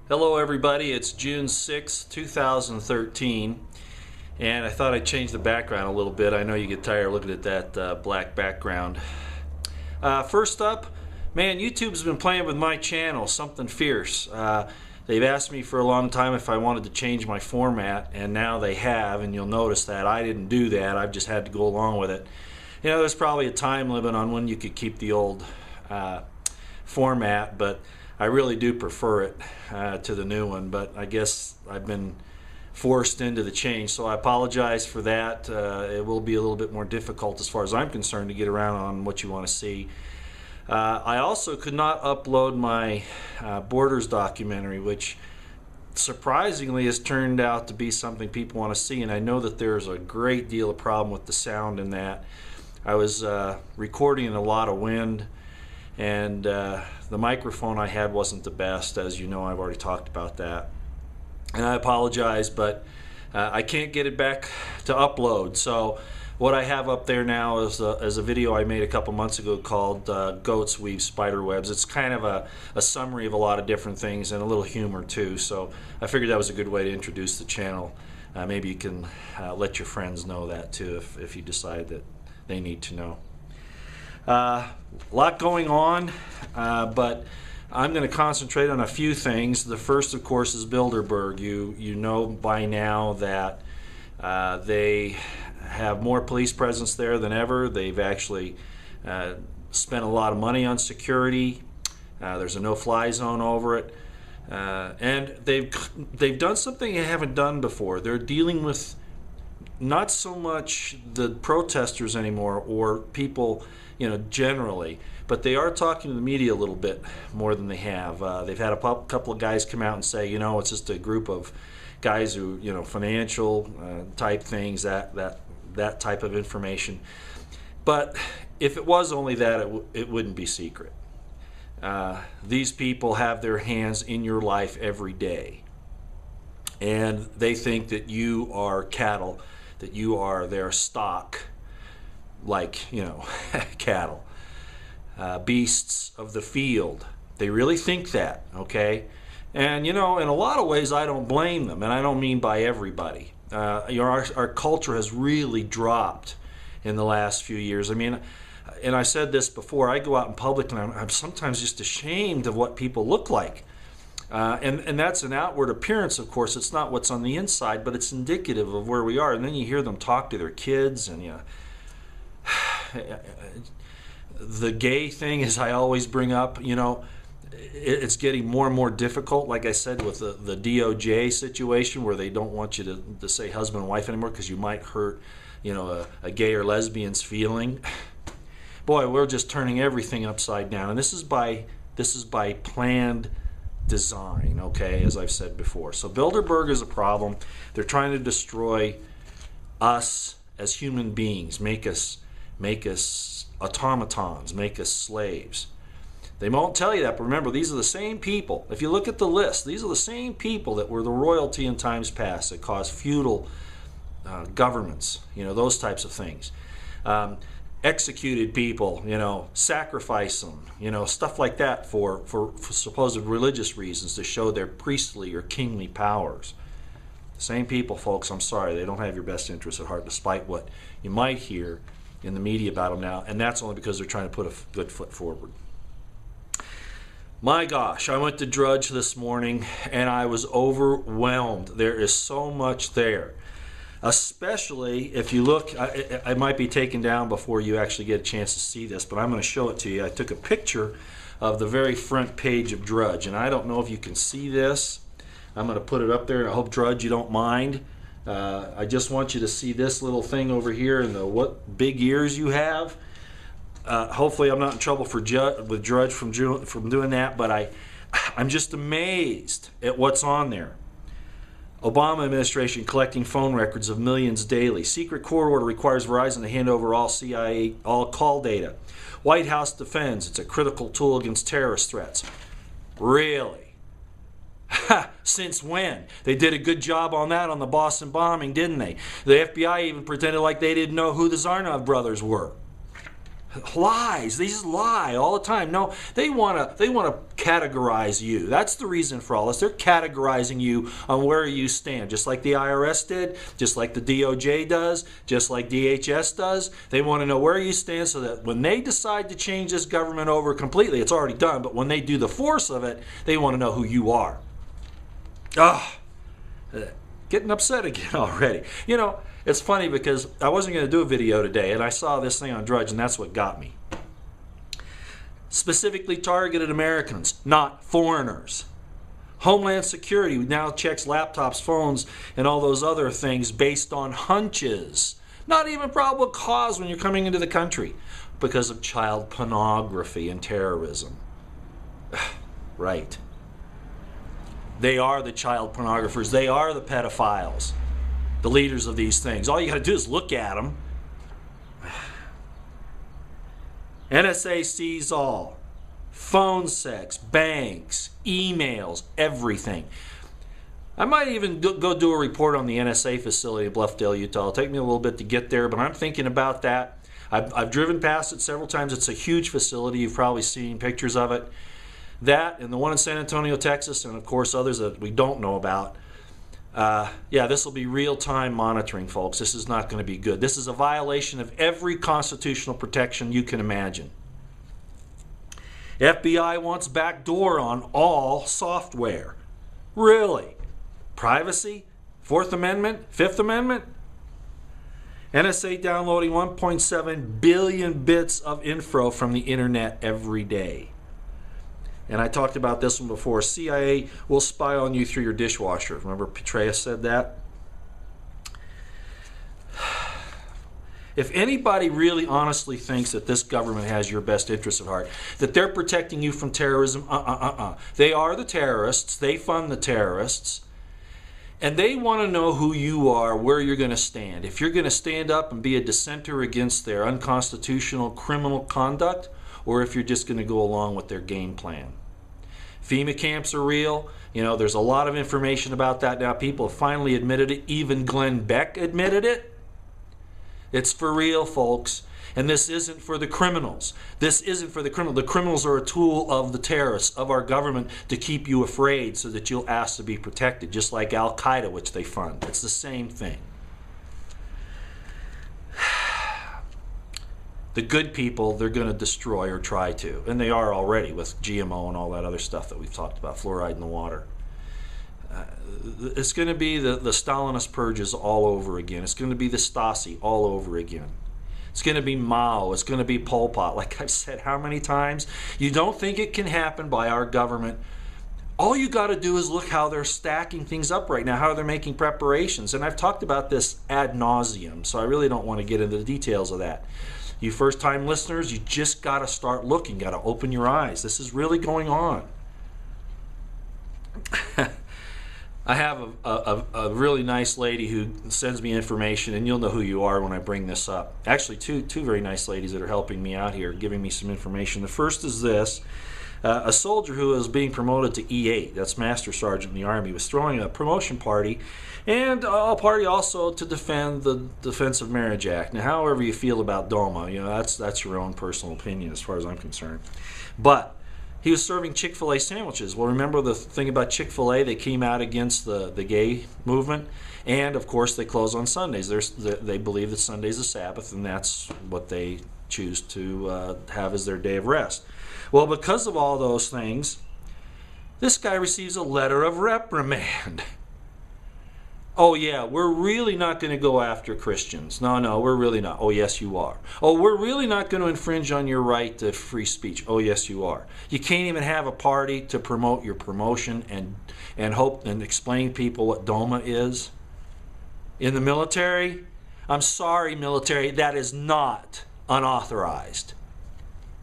Hello everybody, it's June 6, 2013, and I thought I'd change the background a little bit. I know you get tired of looking at that black background. First up, man, YouTube's been playing with my channel, something fierce. They've asked me for a long time if I wanted to change my format, and now they have, and you'll notice that I didn't do that. I've just had to go along with it. You know, there's probably a time limit on when you could keep the old format, but I really do prefer it to the new one, but I guess I've been forced into the change, so I apologize for that. It will be a little bit more difficult as far as I'm concerned to get around on what you want to see. I also could not upload my Borders documentary, which surprisingly has turned out to be something people want to see, and I know that there's a great deal of problem with the sound in that. I was recording in a lot of wind, and the microphone I had wasn't the best, as you know. I've already talked about that, and I apologize, but I can't get it back to upload. So what I have up there now is a video I made a couple months ago called Goats Weave Spider Webs. It's kind of a summary of a lot of different things and a little humor too, so I figured that was a good way to introduce the channel. Maybe you can let your friends know that too if you decide that they need to know. A lot going on, but I'm going to concentrate on a few things. The first, of course, is Bilderberg. You know by now that they have more police presence there than ever. They've actually spent a lot of money on security. There's a no-fly zone over it, and they've done something they haven't done before. They're dealing with not so much the protesters anymore or people, you know, generally, but they are talking to the media a little bit more than they have. They've had a couple of guys come out and say, you know, it's just a group of guys who, you know, financial type things, that type of information. But if it was only that, it wouldn't be secret. These people have their hands in your life every day, and they think that you are cattle, that you are their stock, like, you know, cattle, beasts of the field. They really think that, okay? And, you know, in a lot of ways, I don't blame them, and I don't mean by everybody. You know, our culture has really dropped in the last few years. I mean, and I said this before, I go out in public and I'm sometimes just ashamed of what people look like. And that's an outward appearance, of course. It's not what's on the inside, but it's indicative of where we are. And then you hear them talk to their kids, and the gay thing, as I always bring up, you know, it's getting more and more difficult, like I said, with the DOJ situation, where they don't want you to say husband and wife anymore because you might hurt, you know, a gay or lesbian's feeling. Boy, we're just turning everything upside down, and this is by planned design, okay, as I've said before. So Bilderberg is a problem. They're trying to destroy us as human beings, make us automatons, make us slaves. They won't tell you that, but remember, these are the same people. If you look at the list, these are the same people that were the royalty in times past, that caused feudal governments, you know, those types of things. Executed people, you know, sacrifice them, you know, stuff like that for supposed religious reasons, to show their priestly or kingly powers. The same people, folks, I'm sorry, they don't have your best interests at heart, despite what you might hear in the media about them now, and that's only because they're trying to put a good foot forward. My gosh, I went to Drudge this morning and I was overwhelmed. There is so much there. Especially if you look, I might be taken down before you actually get a chance to see this, but I'm going to show it to you. I took a picture of the very front page of Drudge, and I don't know if you can see this. I'm going to put it up there, and I hope, Drudge, you don't mind. I just want you to see this little thing over here and what big ears you have. Hopefully I'm not in trouble with Drudge from doing that, but I'm just amazed at what's on there. Obama administration collecting phone records of millions daily. Secret court order requires Verizon to hand over all CIA, all call data. White House defends it's a critical tool against terrorist threats. Really? Since when? They did a good job on that on the Boston bombing, didn't they? The FBI even pretended like they didn't know who the Zarnov brothers were. Lies. They just lie all the time. No, they want to categorize you. That's the reason for all this. They're categorizing you on where you stand, just like the IRS did, just like the DOJ does, just like DHS does. They want to know where you stand so that when they decide to change this government over completely, it's already done, but when they do the force of it, they want to know who you are. Getting upset again already. You know, it's funny because I wasn't going to do a video today, and I saw this thing on Drudge, and that's what got me. Specifically targeted Americans, not foreigners. Homeland Security now checks laptops, phones, and all those other things based on hunches. Not even probable cause when you're coming into the country because of child pornography and terrorism. Right. They are the child pornographers. They are the pedophiles, the leaders of these things. All you got to do is look at them. NSA sees all. Phone sex, banks, emails, everything. I might even go do a report on the NSA facility in Bluffdale, Utah. It'll take me a little bit to get there, but I'm thinking about that. I've driven past it several times. It's a huge facility. You've probably seen pictures of it. That and the one in San Antonio, Texas, and of course others that we don't know about. Yeah, this will be real-time monitoring, folks. This is not going to be good. This is a violation of every constitutional protection you can imagine. FBI wants backdoor on all software. Really? Privacy? Fourth Amendment? Fifth Amendment? NSA downloading 1.7 billion bits of info from the internet every day. And I talked about this one before. CIA will spy on you through your dishwasher. Remember Petraeus said that? If anybody really honestly thinks that this government has your best interests at heart, that they're protecting you from terrorism, They are the terrorists. They fund the terrorists. And they want to know who you are, where you're going to stand. If you're going to stand up and be a dissenter against their unconstitutional criminal conduct, or if you're just going to go along with their game plan. FEMA camps are real. You know, there's a lot of information about that now. People have finally admitted it. Even Glenn Beck admitted it. It's for real, folks. And this isn't for the criminals. This isn't for the criminals. The criminals are a tool of the terrorists, of our government, to keep you afraid so that you'll ask to be protected, just like Al-Qaeda, which they fund. It's the same thing. The good people, they're going to destroy or try to. And they are already with GMO and all that other stuff that we've talked about, fluoride in the water. It's going to be the Stalinist purges all over again. It's going to be the Stasi all over again. It's going to be Mao. It's going to be Pol Pot. Like I've said how many times? You don't think it can happen by our government. All you got to do is look how they're stacking things up right now, how they're making preparations. And I've talked about this ad nauseum, so I really don't want to get into the details of that. You first-time listeners, you just got to start looking, got to open your eyes. This is really going on. I have a really nice lady who sends me information, and you'll know who you are when I bring this up. Actually, two very nice ladies that are helping me out here, giving me some information. The first is this. A soldier who is being promoted to E8, that's Master Sergeant in the Army, was throwing a promotion party, and a party also to defend the Defense of Marriage Act. Now, however you feel about DOMA, you know, that's your own personal opinion as far as I'm concerned. But he was serving Chick-fil-A sandwiches. Well, remember the thing about Chick-fil-A? They came out against the gay movement, and of course they close on Sundays. They believe that Sunday's a Sabbath, and that's what they choose to have as their day of rest. Well, because of all those things, this guy receives a letter of reprimand. Oh, yeah, we're really not going to go after Christians. No, we're really not. Oh, yes, you are. Oh, we're really not going to infringe on your right to free speech. Oh, yes, you are. You can't even have a party to promote your promotion and hope and explain people what DOMA is. In the military, I'm sorry, military, that is not unauthorized.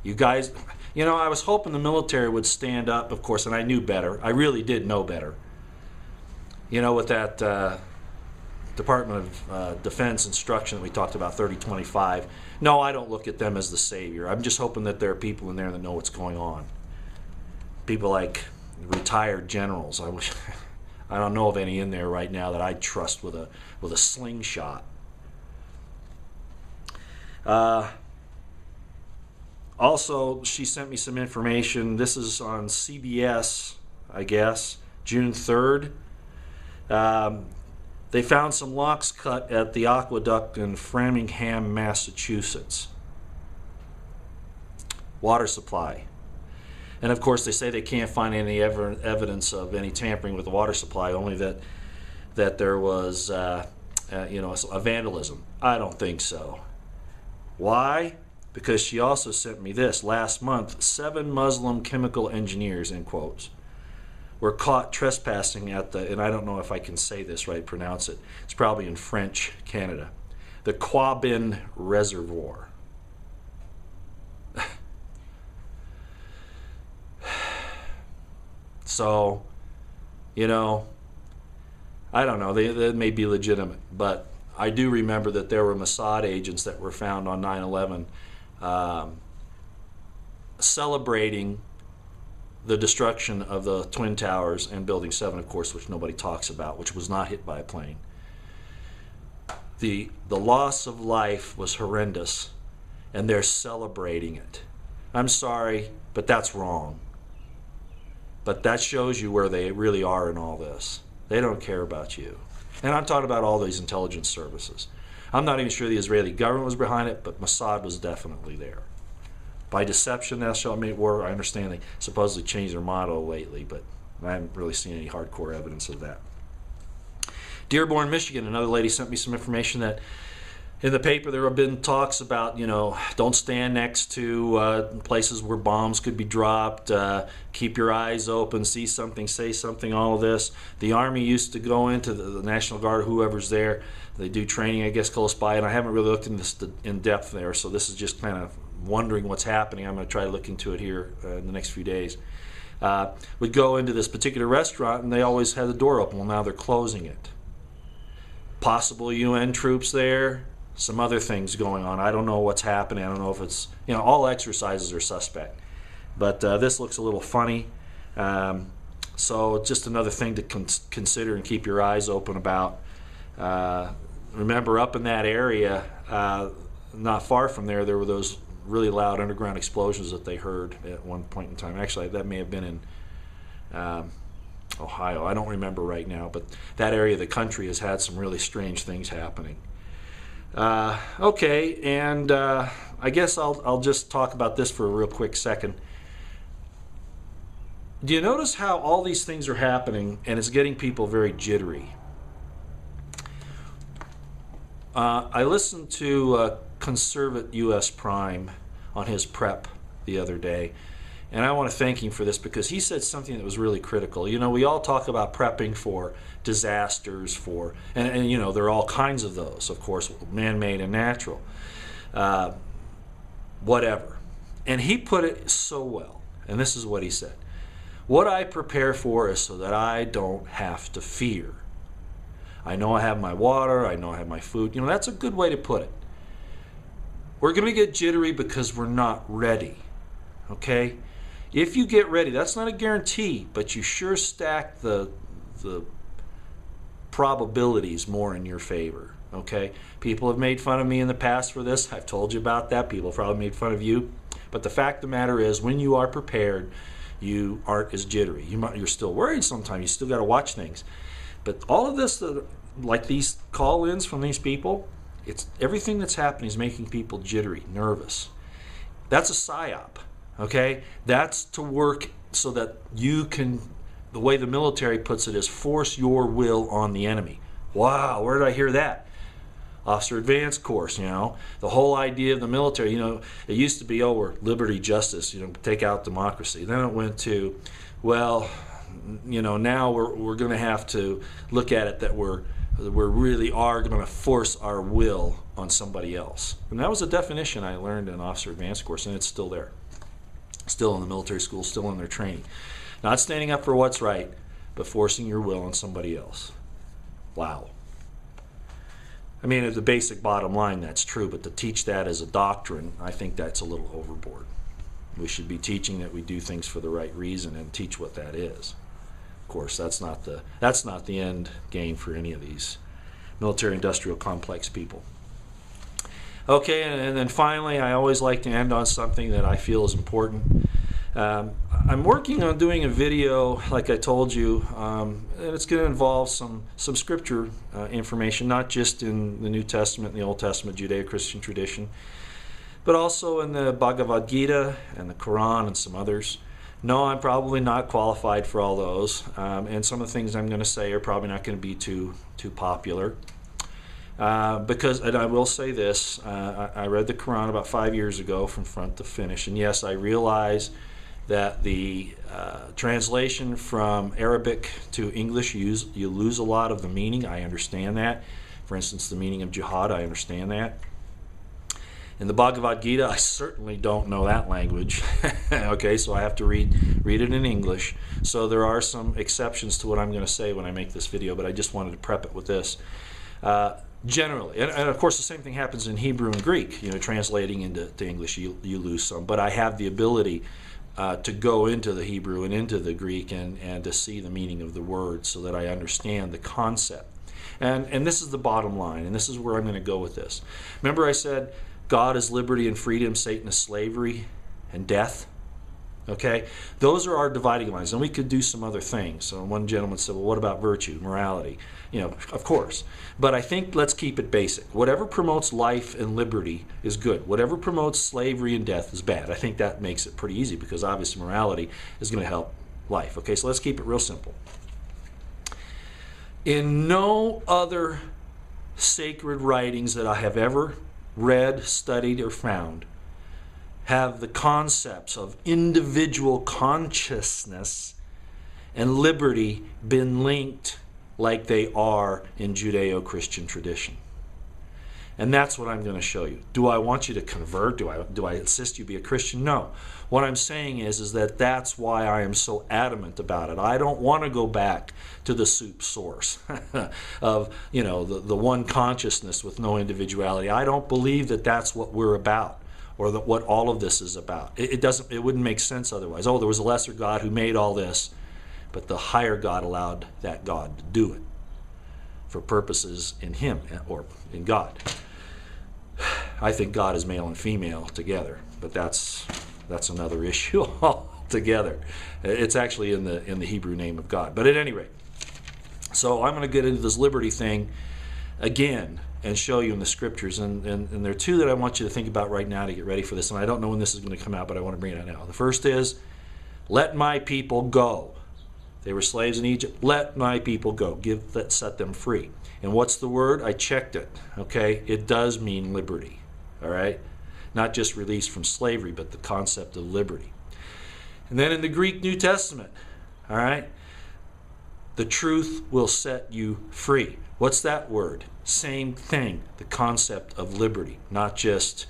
You guys, you know, I was hoping the military would stand up, of course, and I knew better. I really did know better. You know, with that Department of Defense instruction that we talked about, 3025, no, I don't look at them as the savior. I'm just hoping that there are people in there that know what's going on. People like retired generals. I don't know of any in there right now that I'd trust with a slingshot. Also, she sent me some information. This is on CBS, I guess, June 3rd. They found some locks cut at the aqueduct in Framingham, Massachusetts. Water supply. And of course, they say they can't find any evidence of any tampering with the water supply, only that there was a vandalism. I don't think so. Why? Because she also sent me this. Last month, 7 Muslim chemical engineers, in quotes, were caught trespassing at the, and I don't know if I can say this right, pronounce it. It's probably in French, Canada. The Quabbin Reservoir. So, I don't know. They may be legitimate, but I do remember that there were Mossad agents that were found on 9/11 celebrating the destruction of the Twin Towers and Building 7, of course, which nobody talks about, which was not hit by a plane. The loss of life was horrendous, and they're celebrating it. I'm sorry, but that's wrong. But that shows you where they really are in all this. They don't care about you. And I'm talking about all these intelligence services. I'm not even sure the Israeli government was behind it, but Mossad was definitely there. By deception, thou shalt make war. I understand they supposedly changed their motto lately, but I haven't really seen any hardcore evidence of that. Dearborn, Michigan, another lady sent me some information that in the paper there have been talks about, don't stand next to places where bombs could be dropped, keep your eyes open, see something, say something, all of this. The Army used to go into the National Guard, whoever's there. They do training, I guess, close by, and I haven't really looked into this in depth there, so this is just kind of wondering what's happening. I'm going to try to look into it here in the next few days. Would go into this particular restaurant, and they always had the door open. Well, now they're closing it. Possible UN troops there. Some other things going on. I don't know what's happening. I don't know if it's, all exercises are suspect. But this looks a little funny. So just another thing to consider and keep your eyes open about. Remember, up in that area, not far from there were those really loud underground explosions that they heard at one point in time. Actually, that may have been in Ohio. I don't remember right now. But that area of the country has had some really strange things happening. Okay, and I guess I'll just talk about this for a real quick second. Do you notice how all these things are happening and it's getting people very jittery? I listened to Conservative U.S. Prime on his prep the other day, and I want to thank him for this because he said something that was really critical. We all talk about prepping for disasters, and there are all kinds of those, of course, man-made and natural, whatever. And he put it so well, and this is what he said. What I prepare for is so that I don't have to fear. I know I have my water, I know I have my food. That's a good way to put it. We're going to get jittery because we're not ready, okay? If you get ready, that's not a guarantee, but you sure stack the probabilities more in your favor, okay? People have made fun of me in the past for this. I've told you about that. People have probably made fun of you. But the fact of the matter is, when you are prepared, you aren't as jittery. You're still worried sometimes. You still got to watch things. But all of this, like these call-ins from these people, it's everything that's happening is making people jittery, nervous. That's a psyop. Okay, that's to work so that you can, the way the military puts it, is force your will on the enemy. Wow, where did I hear that? Officer Advanced Course, the whole idea of the military, it used to be, we're liberty, justice, take out democracy. Then it went to, well, now we're going to have to look at it that we're really are going to force our will on somebody else. And that was a definition I learned in Officer Advanced Course, and it's still there. Still in the military school, still in their training. Not standing up for what's right, but forcing your will on somebody else. Wow. I mean, at the basic bottom line, that's true, but to teach that as a doctrine, I think that's a little overboard. We should be teaching that we do things for the right reason and teach what that is. Of course, that's not the end game for any of these military-industrial complex people. Okay, and then finally, I always like to end on something that I feel is important. I'm working on doing a video, like I told you, and it's going to involve some scripture information, not just in the New Testament and the Old Testament Judeo-Christian tradition, but also in the Bhagavad Gita and the Quran and some others. No, I'm probably not qualified for all those, and some of the things I'm going to say are probably not going to be too popular. Because, and I will say this, I read the Quran about 5 years ago from front to finish, and yes, I realize that the translation from Arabic to English, you lose a lot of the meaning. I understand that. For instance, the meaning of jihad, I understand that. In the Bhagavad Gita, I certainly don't know that language. Okay, so I have to read it in English. So there are some exceptions to what I'm going to say when I make this video, but I just wanted to prep it with this. Generally, and of course the same thing happens in Hebrew and Greek. Translating into English, you lose some. But I have the ability to go into the Hebrew and into the Greek and to see the meaning of the words so that I understand the concept. And this is the bottom line, and this is where I'm going to go with this. Remember I said God is liberty and freedom, Satan is slavery and death. Okay, those are our dividing lines, and we could do some other things. So one gentleman said, well, what about virtue, morality? Of course. But I think let's keep it basic. Whatever promotes life and liberty is good. Whatever promotes slavery and death is bad. I think that makes it pretty easy because obviously morality is going to help life. Okay, so let's keep it real simple. In no other sacred writings that I have ever read, studied, or found have the concepts of individual consciousness and liberty been linked like they are in Judeo-Christian tradition. And that's what I'm going to show you. Do I want you to convert? Do I insist you be a Christian? No. What I'm saying is that that's why I am so adamant about it. I don't want to go back to the soup source of, the one consciousness with no individuality. I don't believe that that's what we're about, or that what all of this is about. It wouldn't make sense otherwise. Oh, there was a lesser God who made all this, but the higher God allowed that God to do it for purposes in him or in God. I think God is male and female together, but that's another issue altogether. It's actually in the Hebrew name of God. But at any rate, so I'm going to get into this liberty thing again and show you in the scriptures. And there are two that I want you to think about right now to get ready for this. And I don't know when this is going to come out, but I want to bring it out now. The first is, let my people go. They were slaves in Egypt. Let my people go. Set them free. And what's the word? I checked it. Okay, it does mean liberty. All right, not just release from slavery, but the concept of liberty. And then in the Greek New Testament, all right, the truth will set you free. What's that word? Same thing. The concept of liberty, not just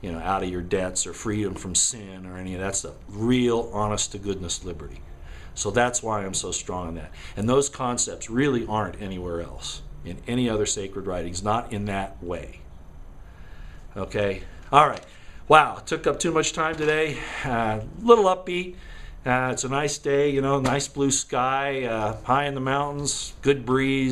out of your debts or freedom from sin or any of that stuff. Real, honest to goodness liberty. So that's why I'm so strong on that. And those concepts really aren't anywhere else in any other sacred writings, not in that way. Okay? All right. Wow, took up too much time today. Little upbeat. It's a nice day, nice blue sky, high in the mountains, good breeze.